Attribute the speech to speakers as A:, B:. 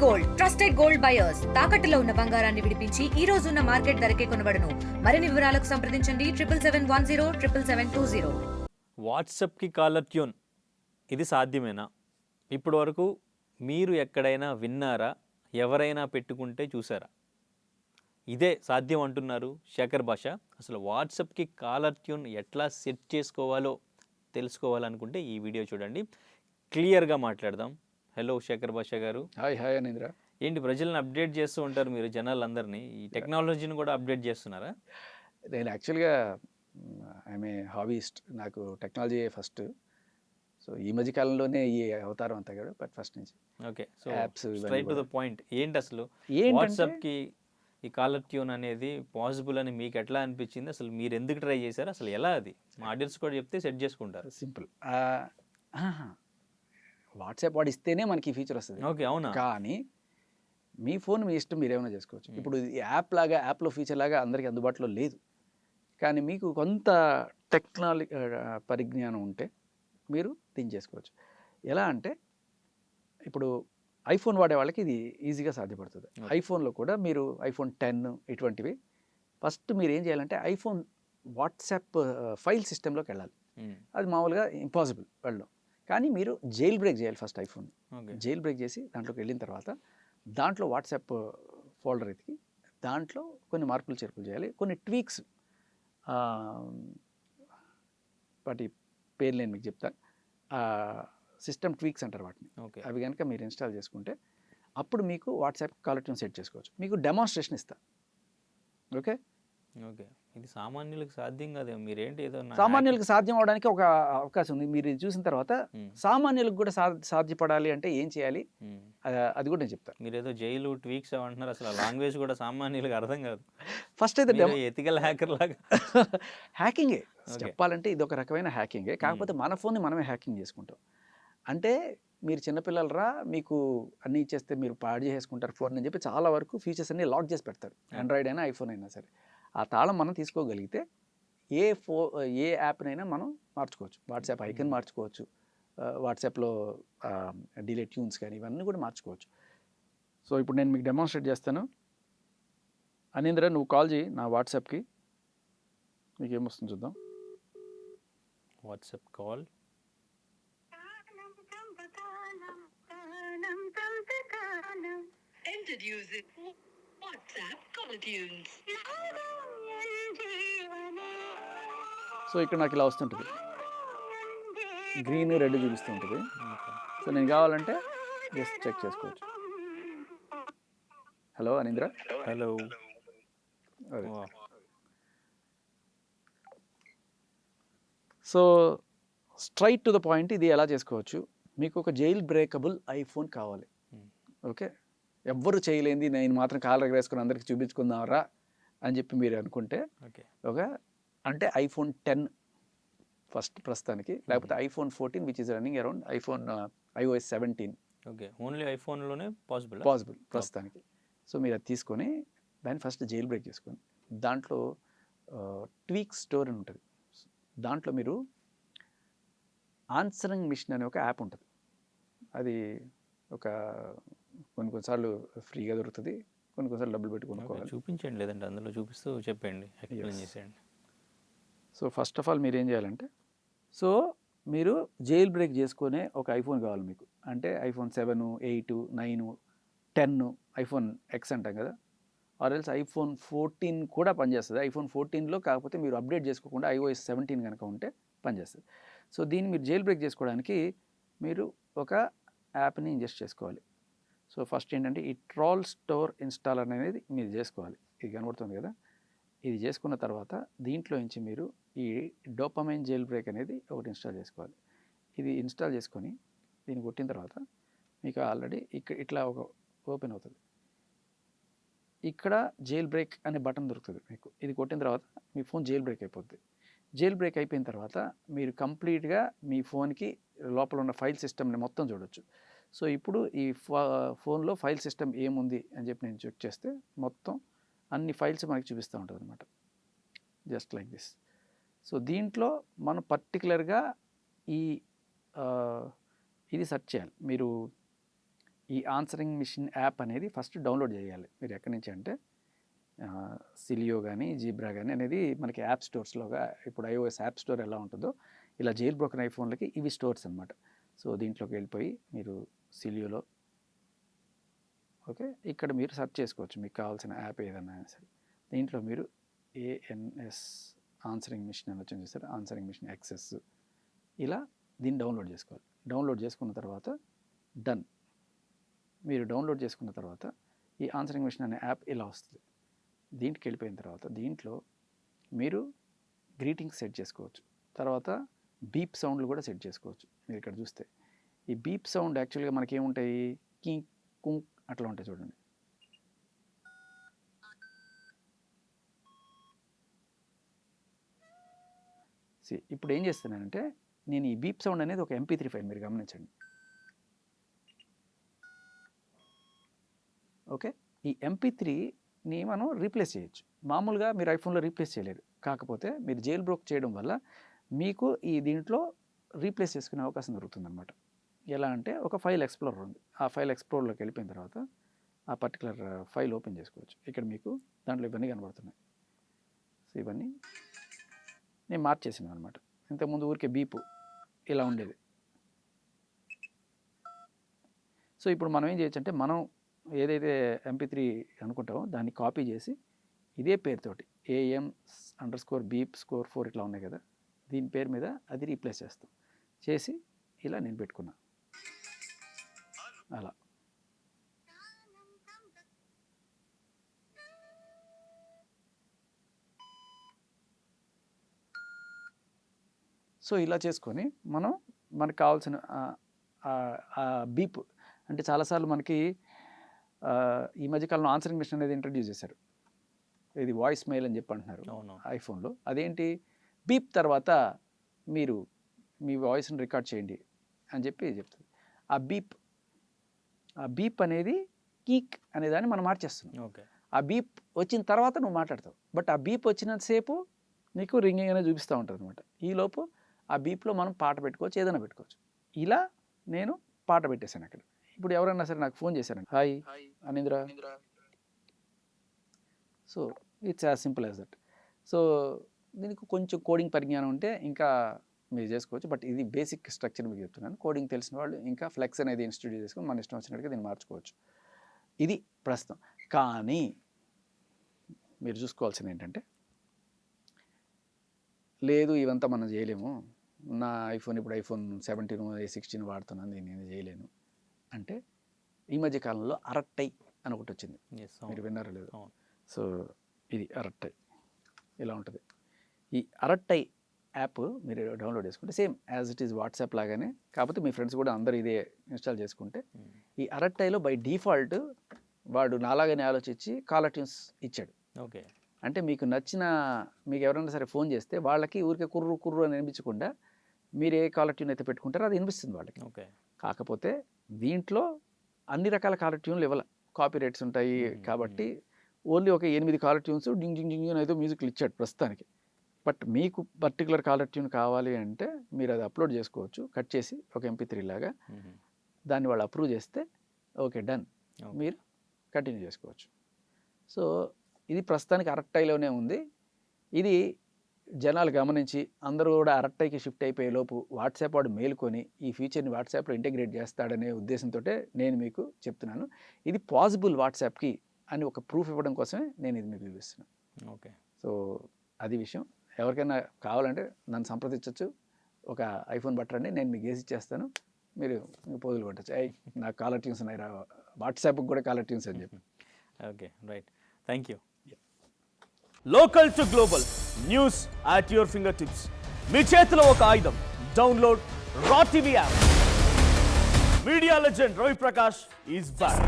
A: Gold trusted gold buyers తాకట్టులో ఉన్న బంగారాన్ని విడిపించి ఈ రోజు ఉన్న మార్కెట్ ధరకే కొనబడును. మరిన్ని వివరాలకు సంప్రదించండి 7771077720.
B: వాట్సాప్కి కాలర్ ట్యూన్ ఇది సాధ్యమేనా? ఇప్పటి వరకు మీరు ఎక్కడైనా విన్నారా? ఎవరైనా పెట్టుకుంటే చూసారా? ఇదే సాధ్యం అంటున్నారు శేఖర్ భాష. అసలు వాట్సాప్కి కాలర్ ట్యూన్ ఎట్లా సెట్ చేసుకోవాలో తెలుసుకోవాలనుకుంటే ఈ వీడియో చూడండి, క్లియర్గా మాట్లాడదాం. హలో శేఖర్ భాష గారు.
C: హాయ్ అనింద్ర.
B: ఏంటి ప్రజలను అప్డేట్ చేస్తూ ఉంటారు మీరు, జనాలందరినీ ఈ టెక్నాలజీని కూడా అప్డేట్ చేస్తున్నారా?
C: నేను యాక్చువల్గా ఐఎమ్ ఏ హాబీస్ట్. నాకు టెక్నాలజీ ఫస్ట్. సో ఈ మధ్య కాలంలోనే ఈ అవతారం అంతా కూడా, బట్ ఫస్ట్ నుంచి
B: okay. So
C: apps
B: straight to the point, ఏంటి అసలు వాట్సాప్కి ఈ కాలర్ ట్యూన్ అనేది పాసిబుల్ అని మీకు ఎట్లా అనిపించింది? అసలు మీరు ఎందుకు ట్రై చేశారు? అసలు ఎలా అది మా ఆడియన్స్ కూడా చెప్తే సెట్ చేసుకుంటారు.
C: సింపుల్. వాట్సాప్ వాడు ఇస్తేనే మనకి ఈ ఫీచర్ వస్తుంది.
B: ఓకే, అవునా?
C: కానీ మీ ఫోన్ మీ ఇష్టం, మీరు ఏమైనా చేసుకోవచ్చు. ఇప్పుడు యాప్లో ఫీచర్ లాగా అందరికీ అందుబాటులో లేదు. కానీ మీకు కొంత టెక్నాలజీ పరిజ్ఞానం ఉంటే మీరు దీన్ని చేసుకోవచ్చు. ఎలా అంటే ఇప్పుడు ఐఫోన్ వాడే వాళ్ళకి ఇది ఈజీగా సాధ్యపడుతుంది. ఐఫోన్లో కూడా మీరు ఐఫోన్ 10 ఇటువంటివి ఫస్ట్ మీరు ఏం చేయాలంటే ఐఫోన్ వాట్సాప్ ఫైల్ సిస్టంలోకి వెళ్ళాలి. అది మామూలుగా ఇంపాసిబుల్ వెళ్ళడం. కానీ మీరు జైల్ బ్రేక్ చేయాలి ఫస్ట్ ఐఫోన్. జైల్ బ్రేక్ చేసి దాంట్లోకి వెళ్ళిన తర్వాత దాంట్లో వాట్సాప్ ఫోల్డర్ ఎతికి దాంట్లో కొన్ని మార్పులు చేర్పులు చేయాలి. కొన్ని ట్వీక్స్, వాటి పేర్లు నేను మీకు చెప్తాను. సిస్టమ్ ట్వీక్స్ అంటారు వాటిని. అవి కనుక మీరు ఇన్స్టాల్ చేసుకుంటే అప్పుడు మీకు వాట్సాప్ కాలర్ ట్యూన్ సెట్ చేసుకోవచ్చు. మీకు డెమాన్స్ట్రేషన్ ఇస్తా. Okay
B: okay. ఇది సామాన్యులకు సాధ్యం కాదు. మీరేంటి ఏదో
C: సామాన్యులకు సాధ్యం అవడానికి ఒక అవకాశం ఉంది. మీరు చూసిన తర్వాత సామాన్యులకు కూడా సాధ్యపడాలి అంటే ఏం చేయాలి అది కూడా నేను చెప్తాను.
B: మీరు ఏదో జైలు ట్వీక్స్ అంటున్నారు, అసలు లాంగ్వేజ్ కూడా సామాన్యులకు అర్థం కాదు.
C: ఫస్ట్ అయితే
B: ఎథికల్ హ్యాకర్ లాగా
C: హ్యాకింగే చెప్పాలంటే, ఇది ఒక రకమైన హ్యాకింగే. కాకపోతే మన ఫోన్ని మనమే హ్యాకింగ్ చేసుకుంటాం. అంటే మీరు చిన్నపిల్లలరా, మీకు అన్నీ ఇచ్చేస్తే మీరు పాడు చేసుకుంటారు ఫోన్ అని చెప్పి చాలా వరకు ఫీచర్స్ అన్ని లాక్ చేసి పెడతారు. ఆండ్రాయిడ్ అయినా ఐఫోన్ అయినా సరే. ఆ తాళం మనం తీసుకోగలిగితే ఏ యాప్నైనా మనం మార్చుకోవచ్చు. వాట్సాప్ ఐకన్ మార్చుకోవచ్చు, వాట్సాప్లో డిలీట్ ట్యూన్స్ కానీ ఇవన్నీ కూడా మార్చుకోవచ్చు. సో ఇప్పుడు నేను మీకు డెమాన్స్ట్రేట్ చేస్తాను. అనీంద్ర, నువ్వు కాల్ చేయి నా వాట్సాప్కి, మీకు ఏమొస్తుంది చూద్దాం.
B: WhatsApp call.
C: సో ఇక్కడ నాకు ఇలా వస్తుంటుంది, గ్రీన్ రెడ్ చూపిస్తూ ఉంటుంది. సో నేను కావాలంటే జస్ట్ చెక్ చేసుకోవచ్చు. Hello Anindra.
B: Hello.
C: So straight to the point, ఇది ఎలా చేసుకోవచ్చు. మీకు ఒక జైల్ బ్రేకబుల్ ఐఫోన్ కావాలి. ఓకే, ఎవ్వరు చేయలేంది నేను మాత్రం కాలర్ ఎగరేసుకుని అందరికి చూపించుకుందాంరా అని చెప్పి మీరు అనుకుంటే, ఓకే, అంటే ఐఫోన్ 10 ఫస్ట్ ప్రస్తుతానికి, లేకపోతే iPhone 14 which is running around iPhone iOS 17.
B: Okay, only ఐఫోన్లోనే పాసిబుల్
C: ప్రస్తుతానికి. సో మీరు అది తీసుకొని దాన్ని ఫస్ట్ జైల్ బ్రేక్ చేసుకొని దాంట్లో ట్వీక్ స్టోర్ అని ఉంటుంది. దాంట్లో మీరు ఆన్సరింగ్ మిషన్ అనే ఒక యాప్ ఉంటుంది. అది ఒక కొన్నిసార్లు ఫ్రీగా దొరుకుతుంది, కొన్నిసార్లు డబ్బులు పెట్టి కొనుక్కోవాలి.
B: చూపించండి, లేదంటే అందులో చూపిస్తూ చెప్పండి, ఎక్స్ప్లెయిన్ చేసేయండి.
C: సో ఫస్ట్ ఆఫ్ ఆల్ మీరు ఏం చేయాలంటే, సో మీరు జైల్ బ్రేక్ చేసుకునే ఒక ఐఫోన్ కావాలి మీకు. అంటే ఐఫోన్ 7, 8, 9, 10, ఐఫోన్ ఎక్స్ అంటాం కదా, ఆర్ ఎల్స్ ఐఫోన్ 14 కూడా పనిచేస్తుంది. ఐఫోన్ 14లో కాకపోతే మీరు అప్డేట్ చేసుకోకుండా iOS 17 కనుక ఉంటే పనిచేస్తుంది. సో దీన్ని మీరు జైల్ బ్రేక్ చేసుకోవడానికి మీరు ఒక యాప్ని ఇంజెస్ట్ చేసుకోవాలి. సో ఫస్ట్ ఏంటంటే ఈ ట్రాల్ స్టోర్ ఇన్స్టాలర్ అనేది మీరు చేసుకోవాలి. ఇది కనబడుతుంది కదా, ఇది చేసుకున్న తర్వాత దీంట్లో నుంచి మీరు ఈ డోపమైన్ జైల్ బ్రేక్ అనేది ఒకటి ఇన్స్టాల్ చేసుకోవాలి. ఇది ఇన్స్టాల్ చేసుకొని దీన్ని కొట్టిన తర్వాత మీకు ఆల్రెడీ ఇక్కడ ఇట్లా ఒక ఓపెన్ అవుతుంది. ఇక్కడ జైల్ బ్రేక్ అనే బటన్ దొరుకుతుంది మీకు. ఇది కొట్టిన తర్వాత మీ ఫోన్ జైల్ బ్రేక్ అయిపోద్ది. జైల్ బ్రేక్ అయిపోయిన తర్వాత మీరు కంప్లీట్గా మీ ఫోన్కి లోపల ఉన్న ఫైల్ సిస్టమ్ని మొత్తం చూడొచ్చు. సో ఇప్పుడు ఈ ఫోన్లో ఫైల్ సిస్టమ్ ఏముంది అని చెప్పి నేను చెక్ చేస్తే మొత్తం అన్ని ఫైల్స్ మనకి చూపిస్తూ ఉంటుంది అనమాట, జస్ట్ లైక్ దిస్. సో దీంట్లో మనం పర్టికులర్గా ఇది సెర్చ్ చేయాలి. మీరు ఈ ఆన్సరింగ్ మిషన్ యాప్ అనేది ఫస్ట్ డౌన్లోడ్ చేయాలి. మీరు ఎక్కడి నుంచి అంటే సిలియో కానీ జీబ్రా కానీ అనేది మనకి యాప్ స్టోర్స్లోగా ఇప్పుడు iOS యాప్ స్టోర్ ఎలా ఉంటుందో ఇలా జైల్ బ్రోకెన్ ఐఫోన్లకి ఇవి స్టోర్స్ అనమాట. సో దీంట్లోకి వెళ్ళిపోయి మీరు సిలియోలో ఓకే ఇక్కడ మీరు సెర్చ్ చేసుకోవచ్చు మీకు కావాల్సిన యాప్ ఏదన్నా సరే. దీంట్లో మీరు ANS ఆన్సరింగ్ మిషన్ అని వచ్చింది చూస్తారు, ఆన్సరింగ్ మిషన్ యాక్సెస్, ఇలా దీన్ని డౌన్లోడ్ చేసుకోవాలి. డౌన్లోడ్ చేసుకున్న తర్వాత డన్. మీరు డౌన్లోడ్ చేసుకున్న తర్వాత ఈ ఆన్సరింగ్ మిషన్ అనే యాప్ ఇలా వస్తుంది. దీంట్కి వెళ్ళిపోయిన తర్వాత దీంట్లో మీరు గ్రీటింగ్స్ సెట్ చేసుకోవచ్చు. తర్వాత బీప్ సౌండ్లు కూడా సెట్ చేసుకోవచ్చు. మీరు ఇక్కడ చూస్తే ఈ బీప్ సౌండ్ యాక్చువల్గా మనకి ఏముంటాయి, కింగ్ కుంక్ అట్లా ఉంటాయి చూడండి. ఇప్పుడు ఏం చేస్తున్నానంటే నేను ఈ బీప్ సౌండ్ అనేది ఒక MP3 ఫైల్, మీరు గమనించండి. ఓకే, ఈ MP3ని మనం రీప్లేస్ చేయొచ్చు. మామూలుగా మీరు ఐఫోన్లో రీప్లేస్ చేయలేరు. కాకపోతే మీరు జైల్ బ్రోక్ చేయడం వల్ల మీకు ఈ దీంట్లో రీప్లేస్ చేసుకునే అవకాశం దొరుకుతుంది అనమాట. ఎలా అంటే ఒక ఫైల్ ఎక్స్ప్లోరర్ ఉంది, ఆ ఫైల్ ఎక్స్ప్లోరర్లోకి వెళ్ళిపోయిన తర్వాత ఆ పర్టికులర్ ఫైల్ ఓపెన్ చేసుకోవచ్చు. ఇక్కడ మీకు దాంట్లో ఇవన్నీ కనబడుతున్నాయి. సో ఇవన్నీ నేను మార్చేసాను అనమాట. ఇంతకుముందు ఊరికే బీపు ఇలా ఉండేది. సో ఇప్పుడు మనం ఏం చేయొచ్చు అంటే మనం ఏదైతే MP3 అనుకుంటామో దాన్ని కాపీ చేసి ఇదే పేరుతోటి AM_beep_4 ఇట్లా ఉన్నాయి కదా, దీని పేరు మీద అది రీప్లేస్ చేస్తాం. చేసి ఇలా నేను పెట్టుకున్నా అలా. సో ఇలా చేసుకొని మనకు కావాల్సిన బీప్ అంటే చాలాసార్లు మనకి ఈ మధ్యకాలంలో ఆన్సరింగ్ మిషన్ అనేది ఇంట్రడ్యూస్ చేశారు. ఇది వాయిస్ మెయిల్ అని చెప్పి అంటున్నారు ఐఫోన్లో. అదేంటి, బీప్ తర్వాత మీరు మీ వాయిస్ని రికార్డ్ చేయండి అని చెప్పి చెప్తుంది. ఆ బీప్ అనేది కీక్ అనే దాన్ని మనం మార్చేస్తున్నాం.
B: ఓకే,
C: ఆ బీప్ వచ్చిన తర్వాత నువ్వు మాట్లాడతావు, బట్ ఆ బీప్ వచ్చినంతసేపు నీకు రింగింగ్ అనేది చూపిస్తూ ఉంటుంది అనమాట. ఈలోపు ఆ బీప్లో మనం పాట పెట్టుకోవచ్చు, ఏదైనా పెట్టుకోవచ్చు. ఇలా నేను పాట పెట్టేశాను అక్కడ. ఇప్పుడు ఎవరైనా సరే నాకు ఫోన్ చేశారండి, hi Anindra. So it's as simple as that. So దీనికి కొంచెం కోడింగ్ పరిజ్ఞానం ఉంటే ఇంకా మీరు చేసుకోవచ్చు, బట్ ఇది బేసిక్ స్ట్రక్చర్ మీకు చెప్తున్నాను. కోడింగ్ తెలిసిన వాళ్ళు ఇంకా ఫ్లెక్స్ అనేది ఇన్స్టిట్యూట్ చేసుకుని మన ఇష్టం వచ్చినట్టుగా దీన్ని మార్చుకోవచ్చు. ఇది ప్రస్తుతం. కానీ మీరు చూసుకోవాల్సింది ఏంటంటే, లేదు ఇవంతా మనం చేయలేము, నా ఐఫోన్ ఇప్పుడు iPhone 17 16 వాడుతున్నాను, దీన్ని నేను చేయలేను అంటే ఈ మధ్య కాలంలో అరట్టై అని ఒకటి వచ్చింది. మీరు విన్నారో లేదు? సో ఇది అరట్టై ఇలా ఉంటుంది. ఈ అరట్టై యాప్ మీరు డౌన్లోడ్ చేసుకుంటే same as it is WhatsApp లాగానే, కాకపోతే మీ ఫ్రెండ్స్ కూడా అందరూ ఇదే ఇన్స్టాల్ చేసుకుంటే ఈ అరట్టైలో బై డిఫాల్ట్ వాడు నాలాగానే ఆలోచించి కాలర్ ట్యూన్స్ ఇచ్చాడు.
B: ఓకే,
C: అంటే మీకు నచ్చిన, మీకు ఎవరైనా సరే ఫోన్ చేస్తే వాళ్ళకి ఊరికే కుర్రు కుర్రు అని వినిపించకుండా మీరు ఏ కాలర్ ట్యూన్ అయితే పెట్టుకుంటారో అది వినిపిస్తుంది వాళ్ళకి.
B: ఓకే,
C: కాకపోతే దీంట్లో అన్ని రకాల కాలర్ ట్యూన్లు ఇవ్వాలి, కాపీ రైట్స్ ఉంటాయి కాబట్టి ఓన్లీ ఒక 8 కాలర్ ట్యూన్స్ డింగ్ డింగ్ డింగ్ అయితే మ్యూజిక్లు ఇచ్చాడు ప్రస్తుతానికి. బట్ మీకు పర్టికులర్ కాలర్ ట్యూన్ కావాలి అంటే మీరు అది అప్లోడ్ చేసుకోవచ్చు, కట్ చేసి ఒక MP3 లాగా దాన్ని వాళ్ళు అప్రూవ్ చేస్తే ఓకే డన్, మీరు కంటిన్యూ చేసుకోవచ్చు. సో ఇది ప్రస్తుతానికి అరట్టైలోనే ఉంది. ఇది జనాలు గమనించి అందరూ కూడా అరట్టైకి షిఫ్ట్ అయిపోయే లోపు వాట్సాప్ వాడు మేలుకొని ఈ ఫీచర్ని వాట్సాప్లో ఇంటిగ్రేట్ చేస్తాడనే ఉద్దేశంతో నేను మీకు చెప్తున్నాను. ఇది పాసిబుల్ వాట్సాప్కి అని ఒక ప్రూఫ్ ఇవ్వడం కోసమే నేను ఇది మీకు చూపిస్తున్నాను.
B: ఓకే,
C: సో అది విషయం. ఎవరికైనా కావాలంటే నన్ను సంప్రదించవచ్చు, ఒక ఐఫోన్ బట్టరండి, నేను మీకు వేసి ఇచ్చేస్తాను, మీరు పోజులు కొట్టచ్చు. నాకు కాలర్ ట్యూన్స్ ఉన్నాయి రా, వాట్సాప్కి కూడా కాలర్ ట్యూన్స్ అని చెప్పి.
B: Okay, right, thank you. Local to global news at your fingertips. మీ చేతిలో ఒక ఆయుధం, download raw TV app. Media legend Ravi Prakash is back.